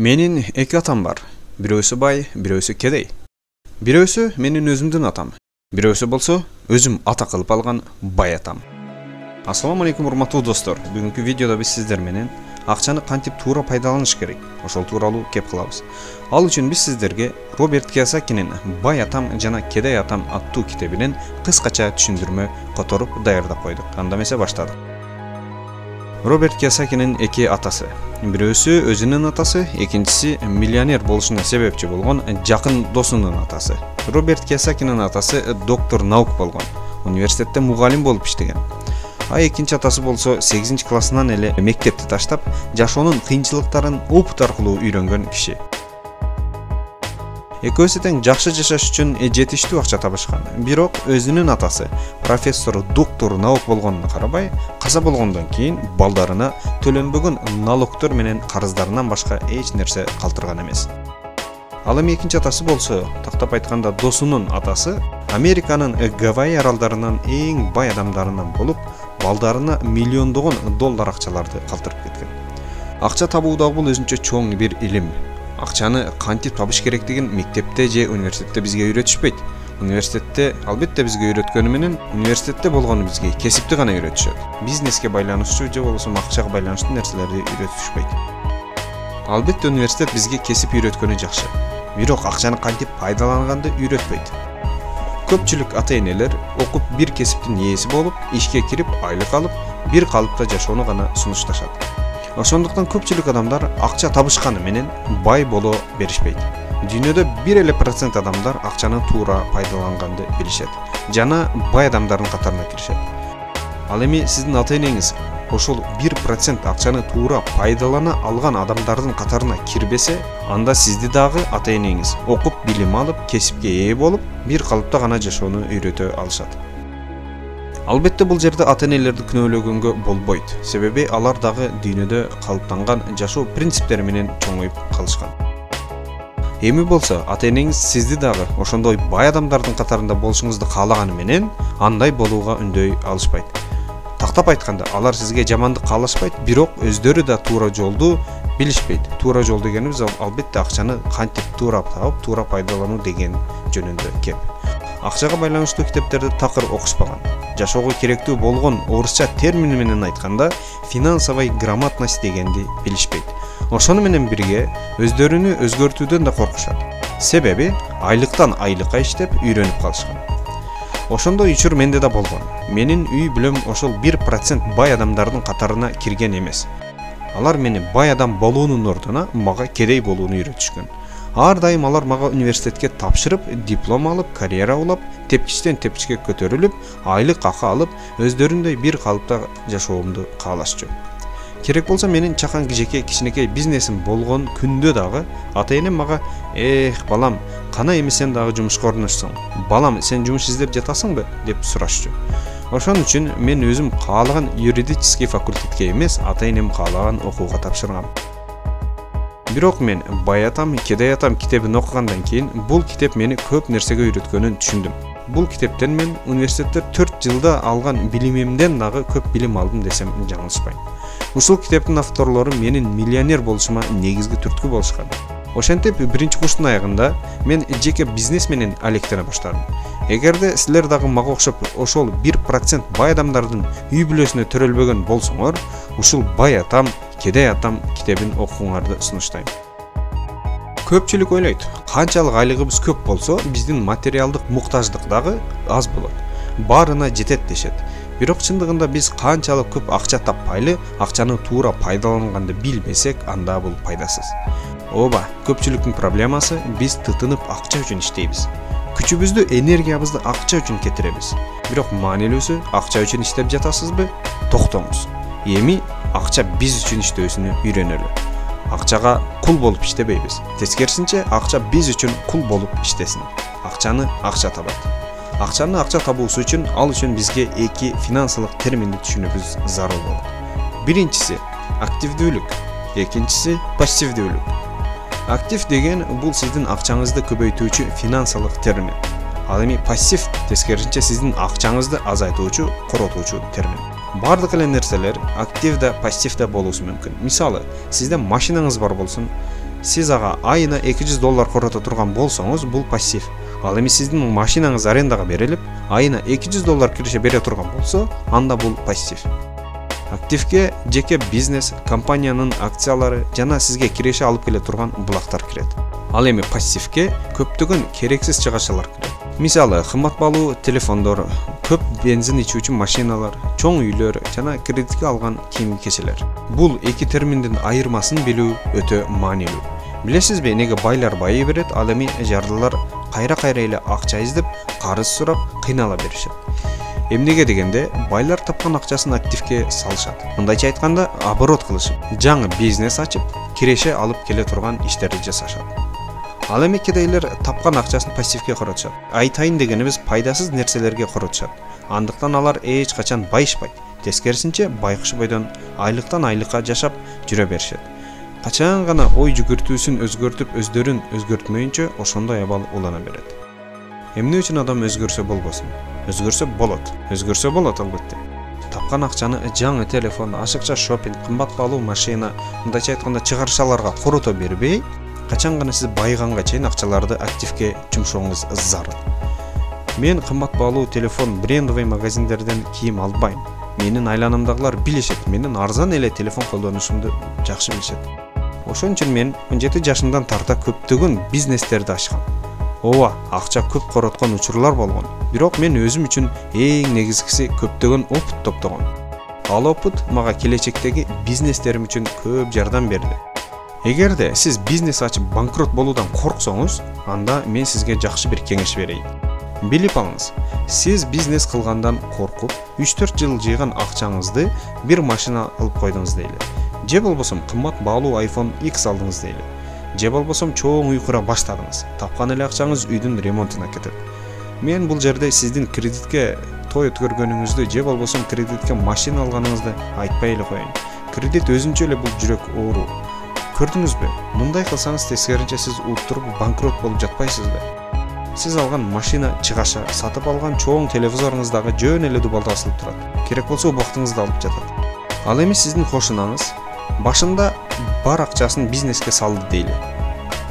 Менин эки атам бар. Бирөөсү бай, бирөөсү кедей. Бирөөсү менин өзүмдүн атам. Бирөөсү болсо өзүм ата кылып алган бай атам. Ассаламу алейкум урматтуу достор. Бүгүнкү видеодо биз сиздер менен акчаны кантип туура пайдаланыш керек, ошол тууралуу кеп кылабыз. Ал үчүн биз сиздерге Роберт Кийосакинин Бай атам жана Кедей атам аттуу китебинен кыскача түшүндүрмө которуп даярдап койдук. Анда эмесе баштадык. Роберт Кийосакинин эки атасы. Бирөөсү өзүнүн атасы, экинчиси миллионер болушуна себепчи болгон жакын досунун атасы. Роберт Кийосакинин атасы доктор наук болгон, университетте мугалим болуп иштеген. А экинчи атасы болсо 8-классынан эле мектепти таштап, жашоонун кыйынчылыктарын опыт аркылуу үйрөнгөн киши. Экөөсү тең жакшы жашаш үчүн жетиштүү акча табышкан. Бирок өзүнүн атасы профессор, доктор наук болгонуна карабай, каза болгондон кийин балдарына төлөнбөгөн налогтор менен карыздарынан башка эч нерсе калтырган эмес. Ал эми экинчи атасы болсо, тактап айтканда досунун атасы Американын Гавайи аралдарынан эң бай адамдарынан болуп, балдарына миллиондогон доллар акчаларды калтырып кеткен. Акча табуу дагы бул өзүнчө чоң бир илим. Акчаны кантип табыш керектигин мектепте же университетте бизге үйрөтүшпөйт. Университетте албетте бизге үйрөткөнү менен университетте болгону бизге кесипти гана үйрөтүшөт. Бизнеске байланыштуу же болбосо акчага байланыштуу нерселерди үйрөтүшпөйт. Албетте университет бизге кесип үйрөткөнү жакшы. Бирок акчаны кантип пайдаланганды үйрөтпөйт. Көпчүлүк ата-энелер окуп бир кесиптин ээси болуп, ишке кирип, айлык алып, бир калыпта жашоону гана сунушташат. Ошондуктан көпчүлүк адамдар акча табышканы менен бай боло беришпейт. Дүйнөдө 1% адамдар акчаны туура пайдаланганды билишет жана бай адамдардын катарына киришет. Ал эми сиздин ата-энеңиз ошол 1% акчаны туура пайдалана алган адамдардын катарына кирбесе, анда сизди дагы ата-энеңиз окуп, билим алып, кесипке ээ болуп, бир калыпта гана жашоону үйрөтө алышат. Албетте бул жерде ата-энелерди күнөөлөгөнгө болбойт. Себеби алар дагы дүйнөдө калыптанган жашоо принциптери менен чоңоюп калышкан. Эми болсо ата-энеңиз сизди дагы ошондой бай адамдардын катарында болушуңузду каалаганы менен андай болууга үндөй алышпайт. Тактап айтканда, алар сизге жамандык каалашпайт, бирок өздөрү да туура жолду билишпейт. Туура жол дегенибиз албетте акчаны кантип туура таап, туура пайдалануу деген жөнүндө кеп. Акчага байланыштуу китептерди такыр окушпаган. Жашоого керектүү болгон орусча термини менен айтканда, финансовый грамотность дегенди билишпейт. Ошону менен бирге өздөрүнү өзгөртүүдөн да коркушат. Себеби айлыктан айлыкка иштеп үйрөнүп калышкан. Ошондой учур менде да болгон. Менин үй бүлөм ошол 1% бай адамдардын катарына кирген эмес. Алар мени бай адам болуунун ордуна мага кедей болууну үйрөтүшкөн. Ар дайым алар мага университетке тапшырып, диплом алып, карьера улап, тепкичтен тепкичке көтөрүлүп, айлык акы алып, өздөрүндөй бир калыпта жашоомду каалашчу. Керек болсо менин чакан жеке кичинекей бизнесим болгон күндө дагы ата-энем мага: балам, кана эми сен дагы жумушка орношсоң? Балам, сен жумуш издеп жатасыңбы?" деп сурашчу. Ошон үчүн мен өзүм каалаган юридический факультетке эмес, ата-энем каалаган окууга тапшыргам. Бирок мен Бай атам, Кедей атам китебин окугандан кийин бул китеп мени көп нерсеге үйрөткөнүн түшүндүм. Бул китептен мен университетте 4 жылда алган билимимден дагы көп билим алдым десем жаңылышпайм. Ушул китептин авторлору менин миллионер болушума негизги түрткү болушкан. Ошентип биринчи курстун аягында мен жеке бизнес менен алектене баштадым. Эгерде силер дагы мага окшоп ошол 1% бай адамдардын үй бүлөсүнө төрөлбөгөн болсоңор, ушул Бай атам, Кедей атам китебин окуңарды сунуштайм. Көпчүлүк ойлойт, канчалык айлыгыбыз көп болсо, биздин материалдык муктаждык дагы аз болот. Баарына жетет дешет. Бирок чындыгында биз канчалык көп акча таппайлы, акчаны туура пайдаланганды билбесек, анда бул пайдасыз. Ооба, көпчүлүктүн проблемасы биз тытынып акча үчүн иштейбиз. Күчүбүздү, энергиябызды акча үчүн кетиребиз. Бирок маанилүүсү, акча үчүн иштеп жатасызбы? Токтоңуз. Эми акча биз үчүн иштөөсүнү үйрөнөлү. Акчага кул болуп иштебейбиз. Тескерисинче, акча биз үчүн кул болуп иштесин. Акчаны акча табат. Акчаны акча табуусу үчүн, ал үчүн бизге эки финансылык терминди түшүнүүбүз зарыл болот. Биринчиси активдүүлүк, экинчиси пассивдүүлүк. Актив деген бул сиздин акчаңызды көбөйтүүчү финансылык термин. Ал эми пассив тескерисинче сиздин акчаңызды азайтуучу, коротуучу термин. Бардык эле нерселер актив да, пассив да болуусу мүмкүн. Мисалы, сизде машинаңыз бар болсун, Сиз ага айына $200 корото турган болсоңуз, бул пассив. Ал эми сиздин машинаңыз арендага берилип, айына $200 киреше бере турган болсо, анда бул пассив. Активге жеке бизнес, компаниянын акциялары жана сизге киреше алып келе турган булактар кирет. Ал эми пассивге көптөгөн керексиз чыгашалар кирет. Мисалы, кымбат баалуу телефондор, көп бензин ичүүчү машиналар, чоң үйлөр жана кредитке алган кийим-кечелер. Бул эки терминдин айырмасын билүү өтө маанилүү. Билесизби, эмнеге байлар байый берет, ал эми жардылар кайра-кайра эле акча издеп, карыз сурап, кыйнала беришет. Эмнеге дегенде, байлар тапкан акчасын активге салышат. Мындайча айтканда, оборот кылышып, жаңы бизнес ачып, киреше алып келе турган иштерди жасашат. Ал эми кедейлер тапкан акчасын пассивге коротушат. Айтайын дегенибиз пайдасыз нерселерге коротушат. Андыктан алар эч качан байышпайт. Тескерисинче, байкуш бойдон айлыктан айлыкка жашап жүрө беришет. Качан гана ой жүгүртүүсүн өзгөртүп, өздөрүн өзгөртмөйүнчө ошондой абал улана берет. Эмне үчүн адам өзгөрсө болбосун? Өзгөрсө болот. Өзгөрсө болот албетте. Тапкан акчаны жаңы телефон, ашыкча шопинг, кымбат баалуу машина, мындайча айтканда чыгарышаларга корото бербей, качан гана сиз байыганга чейин акчаларды активге жумшооңуз зарыл. Мен кымбат баалуу телефон, брендовый магазиндерден кийим албайм. Менин айланымдагылар билишет, менин арзан эле телефон колдонушумду жакшы билишет. Ошон үчүн мен 17 жашымдан тарта көптөгөн бизнестерди ачкам. Ооба, акча көп короткон учурлар болгон. Бирок мен өзүм үчүн эң негизгиси көптөгөн опыт топтогом. Ал опыт мага келечектеги бизнестерим үчүн көп жардам берди. Эгерде сиз бизнес ачып банкрот болуудан корксоңуз, анда мен сизге жакшы бир кеңеш берейин. Билип алыңыз, сиз бизнес кылгандан коркуп, 3-4 жыл жыйган акчаңызды бир машина алып койдуңуз дейли. Же болбосом кымбат баалуу iPhone X алдыңыз дейли. Же болбосом чоң үй кура баштадыңыз. Тапкан эле акчаңыз үйдүн ремонтуна кетет. Мен бул жерде сиздин кредитке той өткөргөнүңүздү, же болбосом кредитке машина алганыңызды айтпай эле коеюн. Кредит өзүнчө эле бул жүрөк оору. Көрдүңүзбү? Мындай кылсаңыз тескеринче сиз уттуруп банкрот болуп жатпайсызбы? Сиз алган машина чыгаша, сатып алган чоң телевизоруңуздагы жөн эле дубалда асылып турат. Керек болсо убактыңызды алып жатат. Ал эми сиздин кошунаңыз башында бар акчасын бизнеске салды дейли.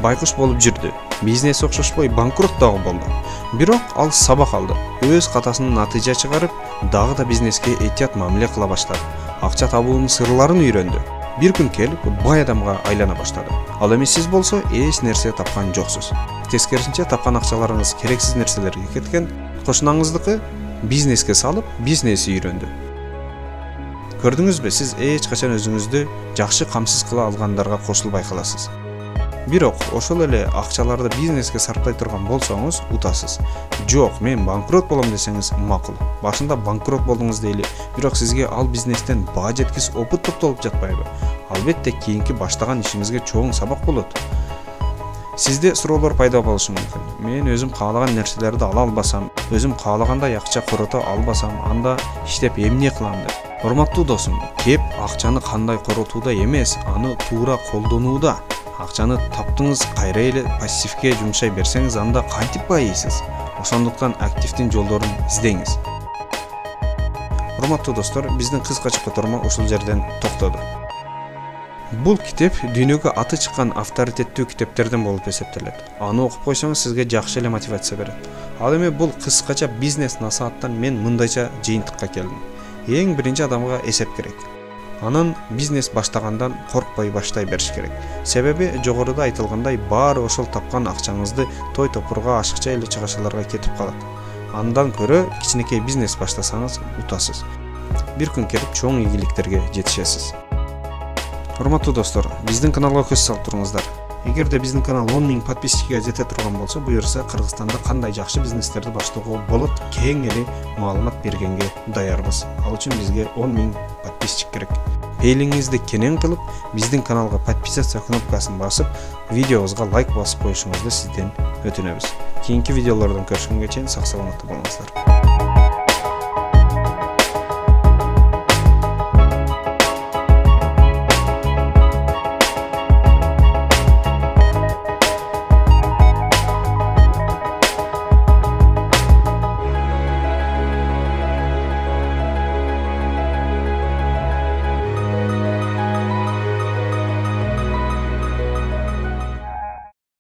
Байкуш болуп жүрдү. Бизнес окшошпой банкрот дагы болду. Бирок ал сабак алды. Өз катасынан натыйжа чыгарып, дагы да бизнеске этият мамиле кыла баштады. Акча табуунун сырларын үйрөндү. Бир күн келип, бай адамга айлана баштады. Ал эми сиз болсо эч нерсе тапкан жоксуз. Тескерисинче тапкан акчаларыңыз керексиз нерселерге кеткен. Кошунаңыздыкы бизнеске салып, бизнеси үйрөндү. Көрдүңүзбү, сиз эч качан өзүңүздү жакшы камсыз кыла алгандарга кошулбай каласыз. Бирок ошол эле акчаларды бизнеске сарптай турган болсоңуз, утасыз. Жок, мен банкрот болом десеңиз макул. Башында банкрот болдуңуз дейли, бирок сизге ал бизнестен баа жеткис опыт топтолуп жатпайбы? Албетте кийинки баштаган ишиңизге чоң сабак болот. Сизде суроолор пайда болушу мүмкүн. Мен өзүм каалаган нерселерди ала албасам, өзүм каалагандай акча корото албасам, анда иштеп эмне кылам деп. Урматтуу досум, кеп акчаны кандай коротууда эмес, аны туура колдонууда. Акчаны таптыңыз, кайра эле пассивге жумшай берсеңиз, анда кантип байыйсыз? Ошондуктан активдин жолдорун издеңиз. Урматтуу достор, биздин кыскача которма ушул жерден токтоду. Бул китеп дүйнөгө аты чыккан авторитеттүү китептерден болуп эсептелет. Аны окуп койсоңуз сизге жакшы эле мотивация берет. Ал эми бул кыскача бизнес насааттан мен мындайча жыйынтыкка келдим. Эң биринчи адамга эсеп керек. Анан бизнес баштагандан коркпой баштай бериш керек. Себеби жогоруда айтылгандай баары ошол тапкан акчаңызды той топурга, ашыкча эле чыгашаларга кетип калат. Андан көрө кичинекей бизнес баштасаңыз утасыз. Бир күн келип чоң ийгиликтерге жетишесиз. Урматтуу достор, биздин каналга көз салып туруңуздар. Эгерде биздин канал 10 000 подписчикке жете турган болсо, буюрса Кыргызстанда кандай жакшы бизнестерди баштоого болот, кең эле маалымат бергенге даярбыз. Ал үчүн бизге 10 000 подписчик керек. Пейлиңизди кенен кылып, биздин каналга подписаться кнопкасын басып, видеобузга лайк басып коюшуңузду сизден өтүнөбүз. Кийинки видеолордон көрүшкөнгө чейин сак саламатта болуңуздар.